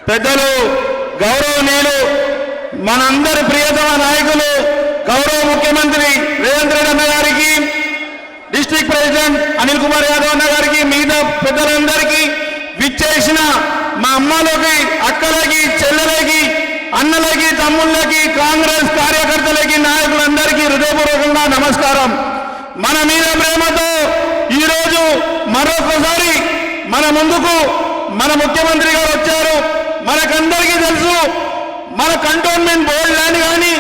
పెద్దలు గౌరవనీయులు మనందరి ప్రియతమ నాయకులు గౌరవ ముఖ్యమంత్రి రేవంత్ రెడ్డి అన్న గారికి, డిస్ట్రిక్ట్ ప్రెసిడెంట్ అనిల్ కుమార్ యాదవ్ అన్న గారికి, మిగతా పెద్దలందరికీ, విచ్చేసిన మా అమ్మలకి, అక్కలకి, చెల్లెలకి, అన్నలకి, తమ్ముళ్ళకి, కాంగ్రెస్ కార్యకర్తలకి, నాయకులందరికీ హృదయపూర్వకంగా నమస్కారం. మన మీద ప్రేమతో ఈరోజు మరొకసారి మన ముందుకు మన ముఖ్యమంత్రి గారు వచ్చారు. మనకందరికీ తెలుసు, మన కంటోన్మెంట్ బోర్డు ల్యాండ్ కానీ,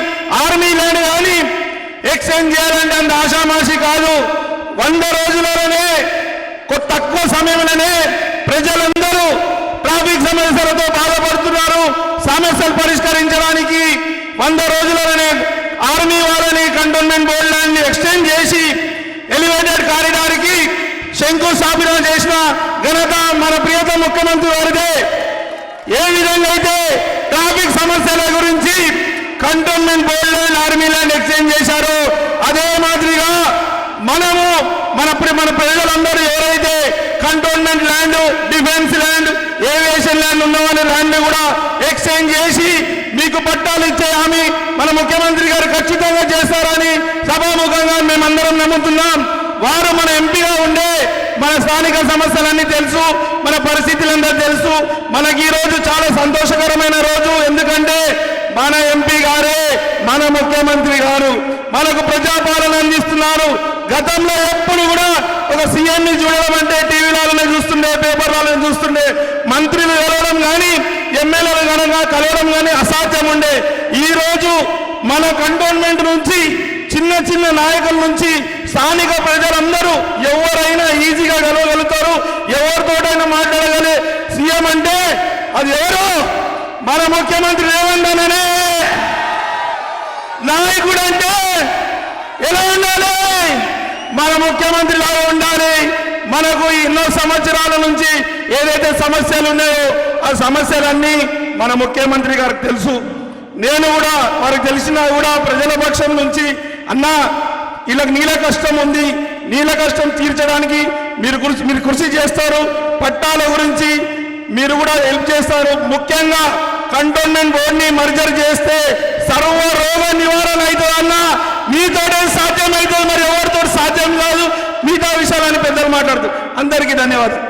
ఆర్మీ ల్యాండ్ కానీ ఎక్స్చేంజ్ చేయాలంటే అంత ఆషామాషి కాదు. 100 రోజులలోనే, తక్కువ సమయంలోనే ప్రజలందరూ ట్రాఫిక్ సమస్యలతో బాధపడుతున్నారు. సమస్యలు పరిష్కరించడానికి 100 రోజులలోనే ఆర్మీ వాళ్ళని కంటోన్మెంట్ బోర్డు ల్యాండ్ ఎక్స్టెండ్ చేసి ఎలివేటెడ్ కారిడార్కి శంకుస్థాపన చేసిన ఘనత మన ప్రియతమ ముఖ్యమంత్రి వారిదే. ఏ విధంగా అయితే ట్రాఫిక్ సమస్యల గురించి cantonment board land, army land exchange చేశారో అదే మాదిరిగా మనము మన ప్రజలందరూ ఎవరైతే cantonment land, defence land, aviation land ఉన్నవారి ల్యాండ్ కూడా ఎక్స్చేంజ్ చేసి మీకు పట్టాలు ఇచ్చే హామీ మన ముఖ్యమంత్రి గారు ఖచ్చితంగా చేస్తారని సభాముఖంగా మేమందరం నమ్ముతున్నాం. వారు మన ఎంపీగా ఉండే మన స్థానిక సమస్యలన్నీ తెలుసు, మన పరిస్థితులందరూ తెలుసు. మనకి ఈ రోజు చాలా సంతోషకరమైన రోజు. ఎందుకంటే మన ఎంపీ గారే మన ముఖ్యమంత్రి గారు మనకు ప్రజాపాలన అందిస్తున్నారు. గతంలో ఎప్పుడు కూడా ఒక సీఎంని చూడడం అంటే టీవీలలో చూస్తుండే, పేపర్లలో చూస్తుండే, మంత్రులు కలవడం కానీ, ఎమ్మెల్యేలు కనుక కలవడం కానీ అసాధ్యం ఉండే. ఈరోజు మన కంటోన్మెంట్ నుంచి చిన్న చిన్న నాయకుల నుంచి స్థానిక ప్రజలందరూ ఎవరైనా ఈజీగా కలవగలుగుతారు, ఎవరితోటైనా మాట్లాడగలే సీఎం అంటే అది ఎవరు? మన ముఖ్యమంత్రి రేవంత్ అన్ననే. నాయకుడు అంటే ఎలా ఉండాలి? మన ముఖ్యమంత్రి లాగా ఉండాలి. మనకు ఎన్నో సంవత్సరాల నుంచి ఏదైతే సమస్యలు ఉన్నాయో ఆ సమస్యలన్నీ మన ముఖ్యమంత్రి గారికి తెలుసు. నేను కూడా వారికి తెలిసినా కూడా ప్రజల పక్షం నుంచి అన్నా ఇలా నీళ్ళ కష్టం ఉంది, నీళ్ళ కష్టం తీర్చడానికి మీరు కృషి చేస్తారు, పట్టాల గురించి మీరు కూడా హెల్ప్ చేస్తారు. ముఖ్యంగా కంటోన్మెంట్ బోర్డుని మర్జర్ చేస్తే సర్వ రోగ నివారణ అవుతుంది అన్న. మీతోనే సాధ్యం అవుతుంది, మరి ఎవరితో సాధ్యం కాదు. మిగతా విషయాలని పెద్దలు మాట్లాడుతూ అందరికీ ధన్యవాదాలు.